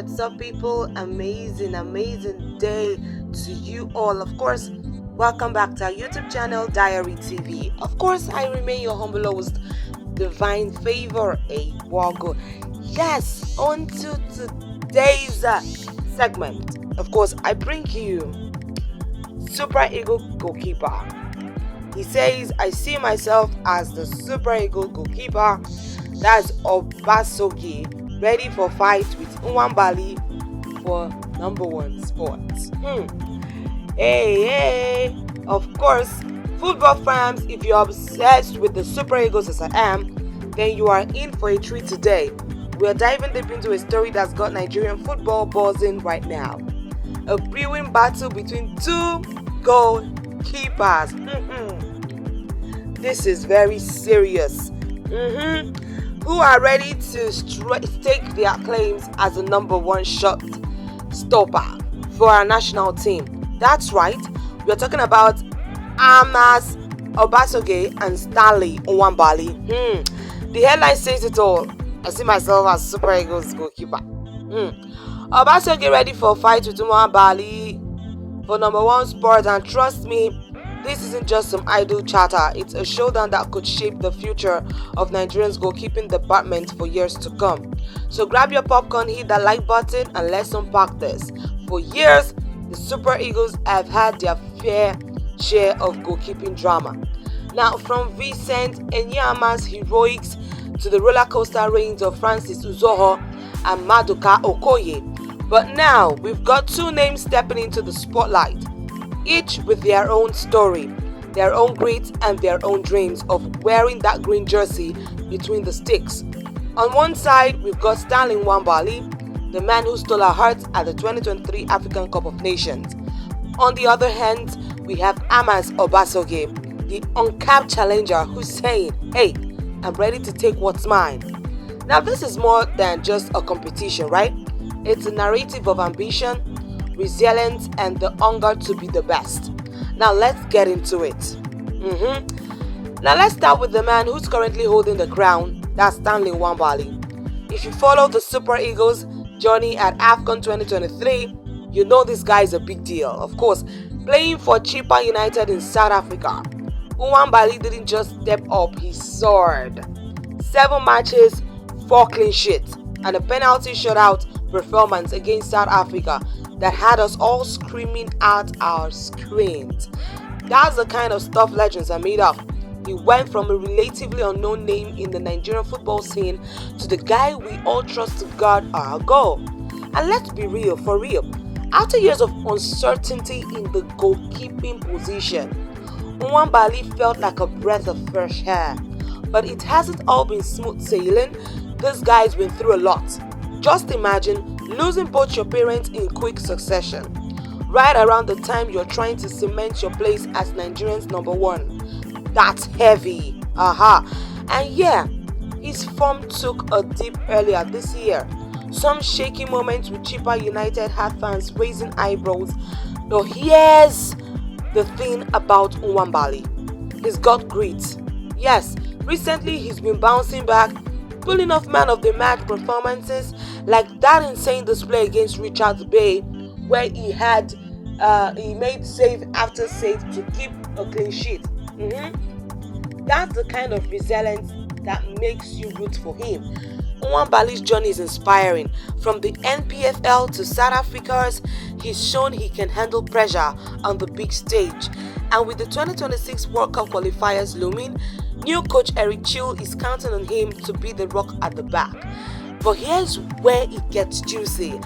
What's up, people? Amazing day to you all. Of course, welcome back to our YouTube channel, Diary TV. Of course, I remain your humble host, Divine Favor Wago. Yes, on to today's segment. Of course, I bring you Super Eagle goalkeeper. He says, I see myself as the Super Eagle goalkeeper. That's Obasogie, ready for fight with Nwabali for number one spot. Hey, of course, football fans, if you're obsessed with the Super Eagles as I am, then you are in for a treat today. We are diving deep into a story that's got Nigerian football buzzing right now. A brewing battle between two goalkeepers. This is very serious. Who are ready to stake their claims as the number one shot stopper for our national team. That's right, we're talking about Amas Obasogie and Stanley Nwabali. The headline says it all. I see myself as Super Eagles goalkeeper. Obasogie ready for a fight with Nwabali for number one spot, and trust me, this isn't just some idle chatter. It's a showdown that could shape the future of Nigerians' goalkeeping department for years to come. So grab your popcorn, hit that like button, and let's unpack this. For years, the Super Eagles have had their fair share of goalkeeping drama. Now, from Vincent Enyama's heroics to the roller coaster reigns of Francis Uzoho and Maduka Okoye. But now, we've got two names stepping into the spotlight, each with their own story, their own grit, and their own dreams of wearing that green jersey between the sticks. On one side, we've got Stanley Nwabali, the man who stole our hearts at the 2023 African Cup of Nations. On the other hand, we have Amas Obasogie, the uncapped challenger who's saying, hey, I'm ready to take what's mine. Now, this is more than just a competition, right? It's a narrative of ambition, resilience, and the hunger to be the best. Now let's get into it. Now let's start with the man who's currently holding the crown. That's Stanley Nwabali. If you follow the Super Eagles journey at AFCON 2023, you know this guy is a big deal. Of course, playing for Chippa United in South Africa, Nwabali didn't just step up, he soared. 7 matches, 4 clean sheets, and a penalty shutout performance against South Africa that had us all screaming at our screens. That's the kind of stuff legends are made of. He went from a relatively unknown name in the Nigerian football scene to the guy we all trust to guard our goal. And let's be real, for real, after years of uncertainty in the goalkeeping position, Nwabali felt like a breath of fresh air. But it hasn't all been smooth sailing. This guy's been through a lot. Just imagine losing both your parents in quick succession, right around the time you're trying to cement your place as Nigerians number one. That's heavy. And yeah, his form took a dip earlier this year. Some shaky moments with Chippa United had fans raising eyebrows. But here's the thing about Nwabali. He's got grit. Yes, recently he's been bouncing back, pulling off man of the match performances like that insane display against Richards Bay, where he made save after save to keep a clean sheet. That's the kind of resilience that makes you root for him. Nwabali's journey is inspiring. From the NPFL to South Africa's, he's shown he can handle pressure on the big stage. And with the 2026 World Cup qualifiers looming, new coach Éric Sékou is counting on him to be the rock at the back. But here's where it gets juicy.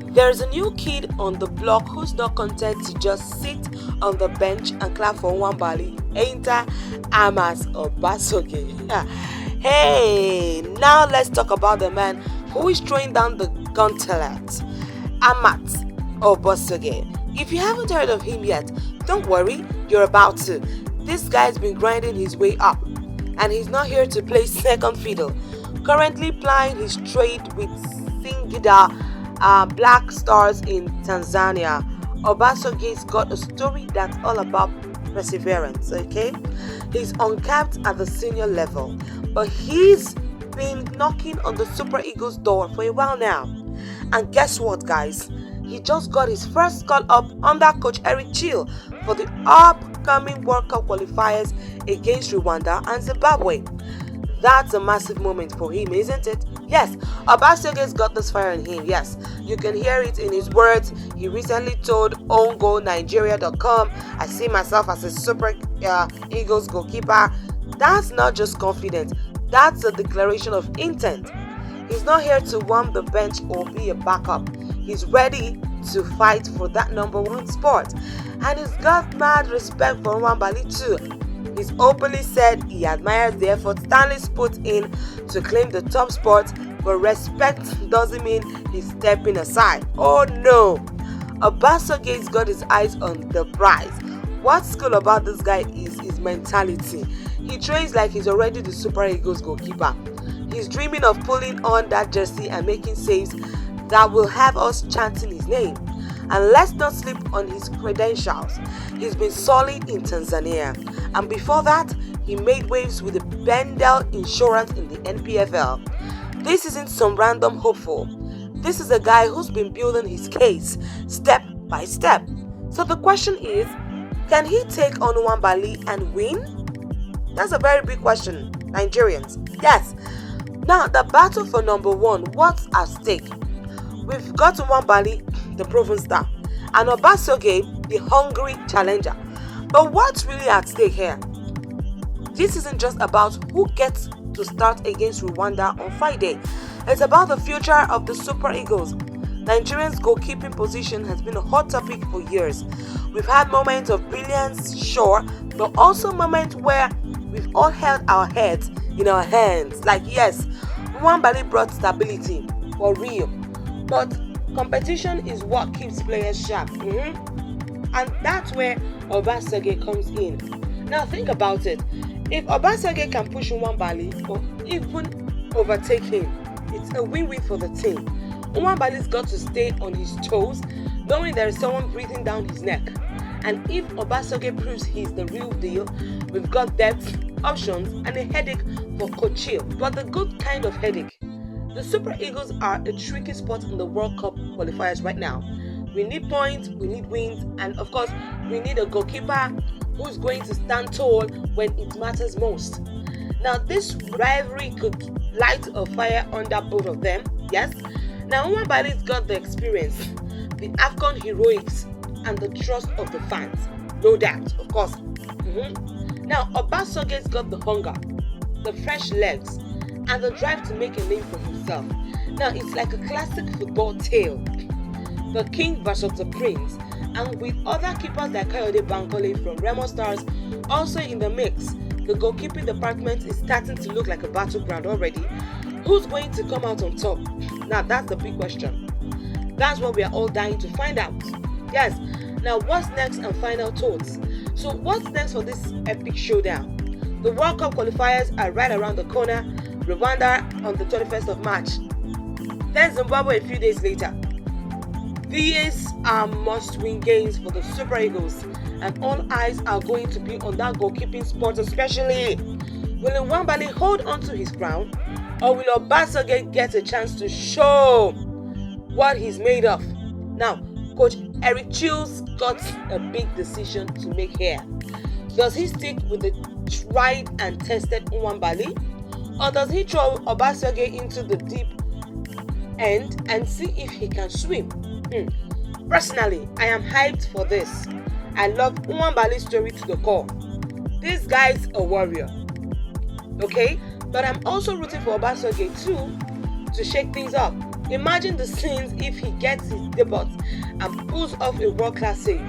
There's a new kid on the block who's not content to just sit on the bench and clap for Nwabali. Enter Amas Obasogie. Hey, now let's talk about the man who is throwing down the gauntlet, Amas Obasogie. If you haven't heard of him yet, don't worry, you're about to. This guy's been grinding his way up, and he's not here to play second fiddle. Currently plying his trade with Singida Black Stars in Tanzania, Obasogie's got a story that's all about perseverance, okay? He's uncapped at the senior level, but he's been knocking on the Super Eagles door for a while now. And guess what, guys? He just got his first call up under coach Éric Sékou Chelle for the upcoming World Cup qualifiers against Rwanda and Zimbabwe. That's a massive moment for him, isn't it? Yes, Obasogie's got this fire in him. Yes, you can hear it in his words. He recently told ongoalnigeria.com, "I see myself as a Super Eagles goalkeeper." That's not just confidence, that's a declaration of intent. He's not here to warm the bench or be a backup. He's ready to fight for that number one spot. And he's got mad respect for Nwabali too. He's openly said he admires the effort Stanley's put in to claim the top spot, but respect doesn't mean he's stepping aside. Oh no! Obasogie's got his eyes on the prize. What's cool about this guy is his mentality. He trains like he's already the Super Eagles goalkeeper. He's dreaming of pulling on that jersey and making saves that will have us chanting his name. And let's not sleep on his credentials. He's been solid in Tanzania. And before that, he made waves with the Bendel Insurance in the NPFL. This isn't some random hopeful. This is a guy who's been building his case step by step. So the question is, can he take on Nwabali and win? That's a very big question, Nigerians. Yes. Now, the battle for number one, what's at stake? We've got Nwabali, the proven star, and Obasogie, the hungry challenger. But what's really at stake here? This isn't just about who gets to start against Rwanda on Friday. It's about the future of the Super Eagles. Nigerians' goalkeeping position has been a hot topic for years. We've had moments of brilliance, sure, but also moments where we've all held our heads in our hands. Like, yes, Nwabali brought stability, for real. But competition is what keeps players sharp. And that's where Obasogie comes in. Now think about it. If Obasogie can push Nwabali or even overtake him, it's a win-win for the team. Nwabali's got to stay on his toes, knowing there is someone breathing down his neck. And if Obasogie proves he's the real deal, we've got depth, options, and a headache for Coach Chelle. But the good kind of headache. The Super Eagles are a tricky spot in the World Cup qualifiers right now. We need points, we need wins, and of course, we need a goalkeeper who's going to stand tall when it matters most. Now, this rivalry could light a fire under both of them, yes? Now, Nwabali's got the experience, the AFCON heroics, and the trust of the fans. No doubt, of course. Now, Obasogie's got the hunger, the fresh legs, and the drive to make a name for himself. Now, it's like a classic football tale. The king versus the prince. And with other keepers like Kayode Bankole from Remo Stars also in the mix, the goalkeeping department is starting to look like a battleground already. Who's going to come out on top? Now, that's the big question. That's what we are all dying to find out. Yes. Now, what's next and final thoughts? So, what's next for this epic showdown? The World Cup qualifiers are right around the corner. Rwanda on the 21st of March. Then Zimbabwe a few days later. These are must-win games for the Super Eagles, and all eyes are going to be on that goalkeeping spot especially. Will Nwabali hold on to his crown, or will Obasogie get a chance to show what he's made of? Now, Coach Éric Chelle's got a big decision to make here. Does he stick with the tried and tested Nwabali, or does he throw Obasogie into the deep end and see if he can swim? Personally, I am hyped for this. I love Nwabali's story to the core. This guy's a warrior. Okay? But I'm also rooting for Obasogie too to shake things up. Imagine the scenes if he gets his debut and pulls off a world-class save.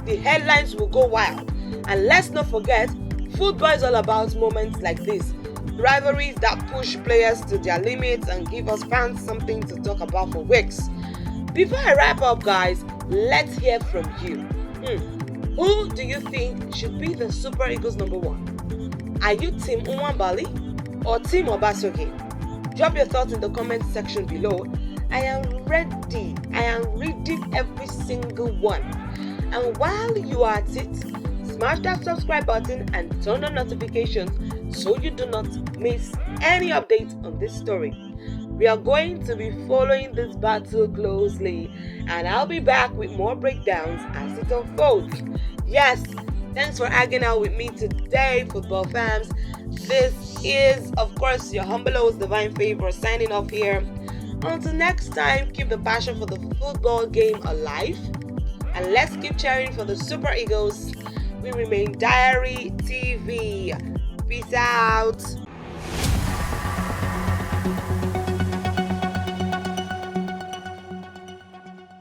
The headlines will go wild. And let's not forget, football is all about moments like this. Rivalries that push players to their limits and give us fans something to talk about for weeks. Before I wrap up, guys, let's hear from you. Who do you think should be the Super Eagles number one? Are you Team Nwabali or Team Obasogie? Drop your thoughts in the comment section below. I am ready. I am reading every single one. And while you are at it, smash that subscribe button and turn on notifications so you do not miss any updates on this story. We are going to be following this battle closely, and I'll be back with more breakdowns as it unfolds. Yes, thanks for hanging out with me today, football fans. This is, of course, your humble host, Divine Favor, signing off here. Until next time, keep the passion for the football game alive, and let's keep cheering for the Super Eagles. We remain Diary TV. Peace out.